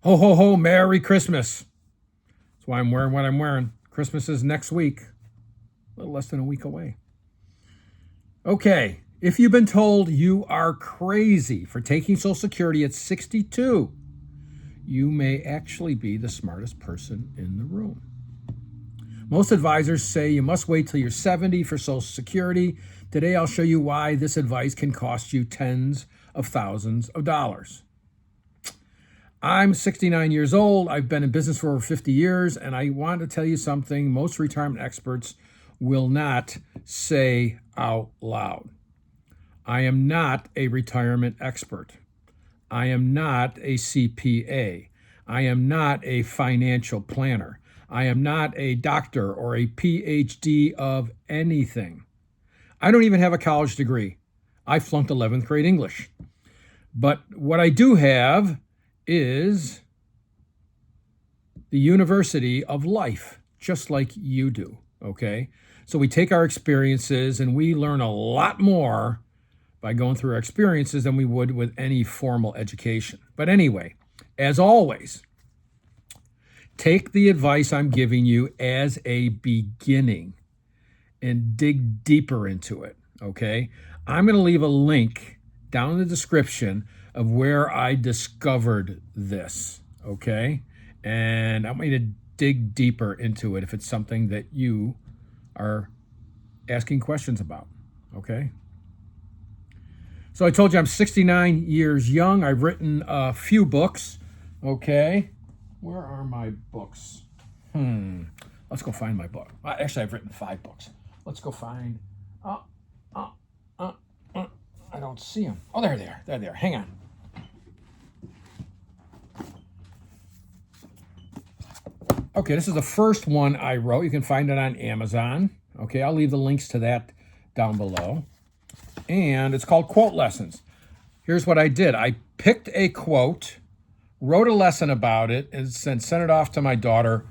Ho, ho, ho, Merry Christmas. That's why I'm wearing what I'm wearing. Christmas is next week, a little less than a week away. Okay, if you've been told you are crazy for taking Social Security at 62, you may actually be the smartest person in the room. Most advisors say you must wait till you're 70 for Social Security. Today, I'll show you why this advice can cost you tens of thousands of dollars. I'm 69 years old. I've been in business for over 50 years, and I want to tell you something most retirement experts will not say out loud. I am not a retirement expert. I am not a CPA. I am not a financial planner. I am not a doctor or a PhD of anything. I don't even have a college degree. I flunked 11th grade English. But what I do have is the University of Life, just like you do, okay? So we take our experiences and we learn a lot more by going through our experiences than we would with any formal education. But anyway, as always, take the advice I'm giving you as a beginning and dig deeper into it, okay? I'm going to leave a link down in the description of where I discovered this, okay? And I want you to dig deeper into it if it's something that you are asking questions about, okay? So I told you I'm 69 years young. I've written a few books, okay? Where are my books? Let's go find my book. Actually, I've written 5 books. Let's go find, I don't see them. Oh, there they are. There they are. Hang on. Okay, this is the first one I wrote. You can find it on Amazon. Okay, I'll leave the links to that down below. And it's called Quote Lessons. Here's what I did. I picked a quote, wrote a lesson about it, and sent it off to my daughter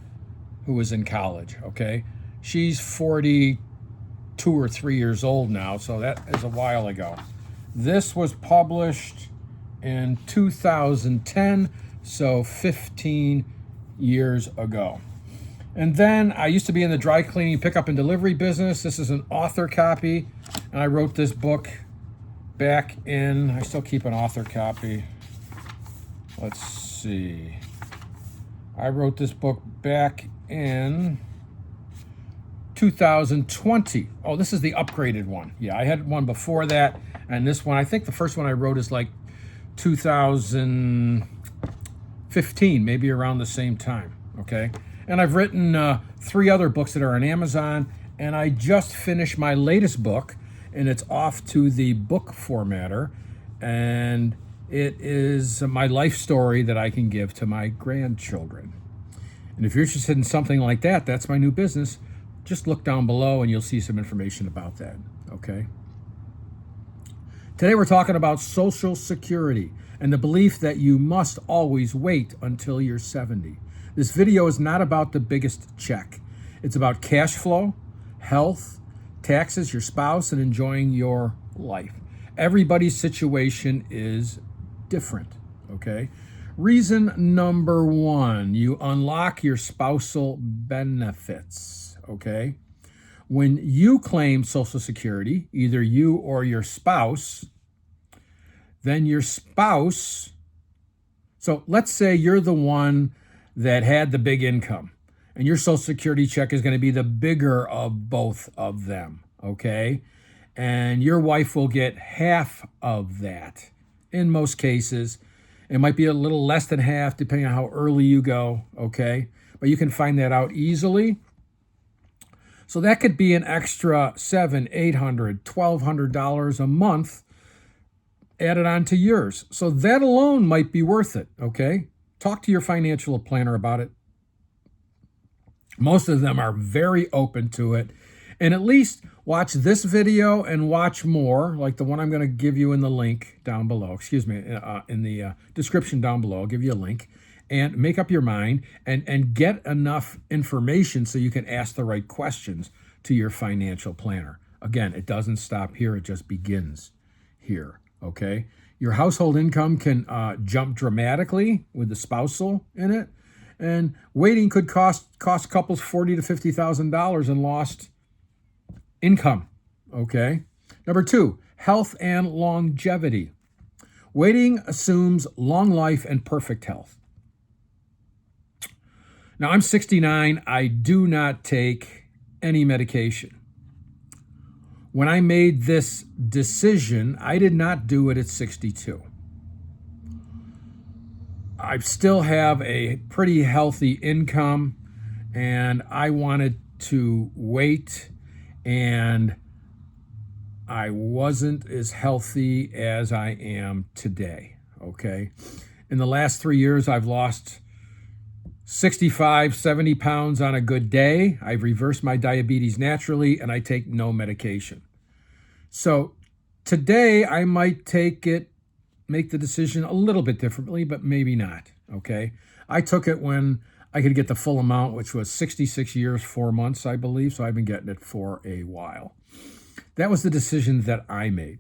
who was in college, okay? She's 42 or 3 years old now, so that is a while ago. This was published in 2010, so 15 years ago. And then I used to be in the dry cleaning, pickup, and delivery business. This is an author copy, and I wrote this book back in, I still keep an author copy. Let's see. I wrote this book back in 2020. Oh, this is the upgraded one. Yeah, I had one before that, and this one, I think the first one I wrote is like 2015, maybe around the same time, okay? And I've written 3 other books that are on Amazon, and I just finished my latest book, and it's off to the book formatter, and it is my life story that I can give to my grandchildren. And if you're interested in something like that, that's my new business. Just look down below and you'll see some information about that, okay? Today we're talking about Social Security and the belief that you must always wait until you're 70. This video is not about the biggest check. It's about cash flow, health, taxes, your spouse, and enjoying your life. Everybody's situation is different, okay? Reason number 1, you unlock your spousal benefits, okay? When you claim Social Security, either you or your spouse, then your spouse, so let's say you're the one that had the big income, and your Social Security check is going to be the bigger of both of them, okay? And your wife will get half of that. In most cases, it might be a little less than half, depending on how early you go, okay? But you can find that out easily. So that could be an extra $700, $800, $1,200 a month added on to yours. So that alone might be worth it, okay? Talk to your financial planner about it. Most of them are very open to it. And at least watch this video and watch more, like the one I'm going to give you in the link down below. In the description down below. I'll give you a link. And make up your mind and get enough information so you can ask the right questions to your financial planner. Again, it doesn't stop here. It just begins here, okay? Your household income can jump dramatically with the spousal in it, and waiting could cost couples $40,000 to $50,000 in lost income. Okay. Number 2, health and longevity. Waiting assumes long life and perfect health. Now, I'm 69. I do not take any medication. When I made this decision, I did not do it at 62. I still have a pretty healthy income, and I wanted to wait, and I wasn't as healthy as I am today, okay? In the last 3 years, I've lost 65, 70 pounds on a good day. I've reversed my diabetes naturally, and I take no medication. So today, I might make the decision a little bit differently, but maybe not, okay? I took it when I could get the full amount, which was 66 years, 4 months, I believe, so I've been getting it for a while. That was the decision that I made.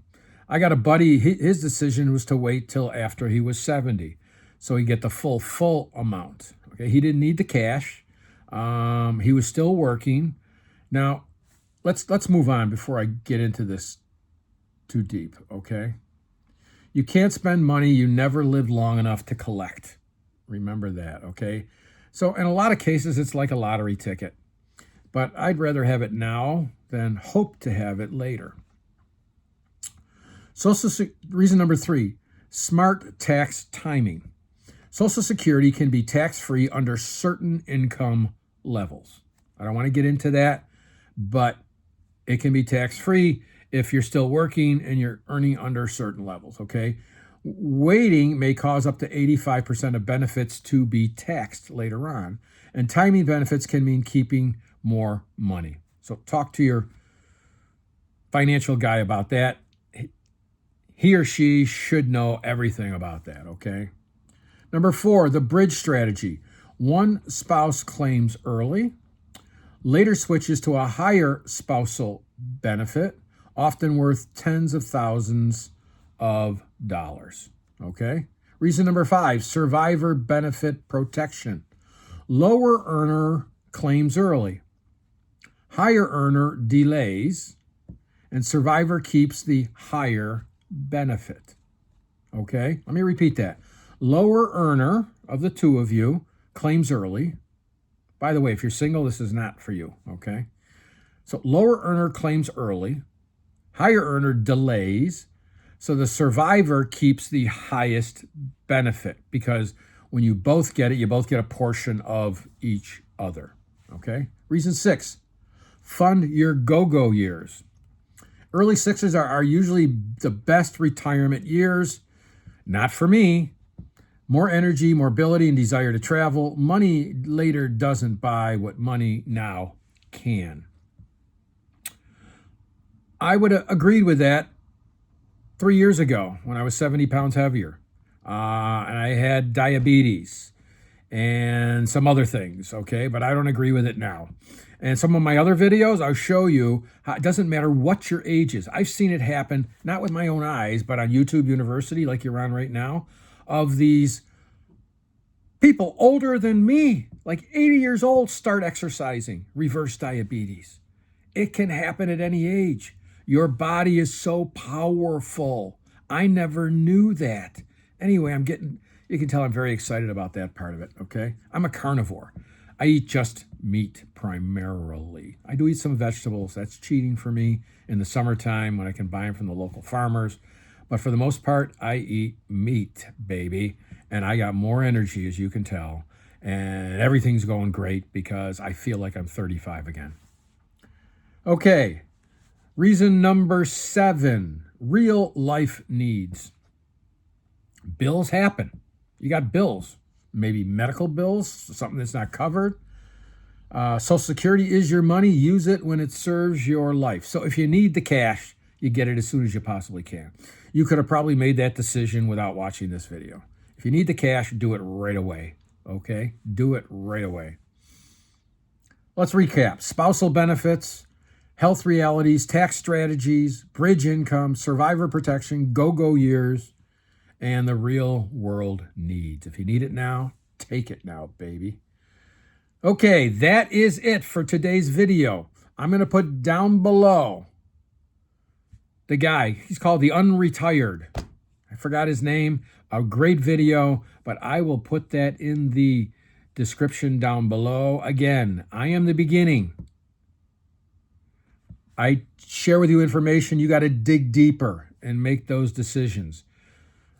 I got a buddy, his decision was to wait till after he was 70, so he'd get the full amount, okay? He didn't need the cash. He was still working. Now, let's move on before I get into this too deep, okay? You can't spend money you never lived long enough to collect. Remember that, okay? So in a lot of cases, it's like a lottery ticket. But I'd rather have it now than hope to have it later. Reason number 3, smart tax timing. Social Security can be tax-free under certain income levels. I don't want to get into that, but it can be tax-free if you're still working and you're earning under certain levels, okay? Waiting may cause up to 85% of benefits to be taxed later on, and timing benefits can mean keeping more money. So talk to your financial guy about that. He or she should know everything about that, okay? Number 4, the bridge strategy. One spouse claims early, later switches to a higher spousal benefit, often worth tens of thousands of dollars, okay? Reason number 5, survivor benefit protection. Lower earner claims early, higher earner delays, and survivor keeps the higher benefit, okay? Let me repeat that. Lower earner of the two of you claims early. By the way, if you're single, this is not for you, okay? So lower earner claims early, higher earner delays, so the survivor keeps the highest benefit because when you both get it, you both get a portion of each other, okay? Reason 6, fund your go-go years. Early 60s are usually the best retirement years. Not for me. More energy, mobility, and desire to travel. Money later doesn't buy what money now can. I would have agreed with that 3 years ago when I was 70 pounds heavier. And I had diabetes and some other things, okay? But I don't agree with it now. And some of my other videos, I'll show you how it doesn't matter what your age is. I've seen it happen, not with my own eyes, but on YouTube University, like you're on right now, of these people older than me, like 80 years old, start exercising, reverse diabetes. It can happen at any age. Your body is so powerful. I never knew that. Anyway, you can tell I'm very excited about that part of it, okay? I'm a carnivore. I eat just meat primarily. I do eat some vegetables. That's cheating for me in the summertime when I can buy them from the local farmers. But for the most part, I eat meat, baby. And I got more energy, as you can tell. And everything's going great because I feel like I'm 35 again. Okay, reason number 7, real life needs. Bills happen. You got bills, maybe medical bills, something that's not covered. Social Security is your money. Use it when it serves your life. So if you need the cash, you get it as soon as you possibly can. You could have probably made that decision without watching this video. If you need the cash, do it right away, okay? Do it right away. Let's recap. Spousal benefits, health realities, tax strategies, bridge income, survivor protection, go-go years, and the real world needs. If you need it now, take it now, baby. Okay, that is it for today's video. I'm going to put down below the guy. He's called The Unretired. I forgot his name. A great video, but I will put that in the description down below. Again, I am the beginning. I share with you information. You got to dig deeper and make those decisions.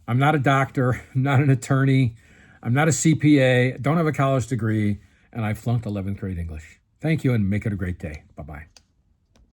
I'm not a doctor. I'm not an attorney. I'm not a CPA. Don't have a college degree. And I flunked 11th grade English. Thank you and make it a great day. Bye-bye.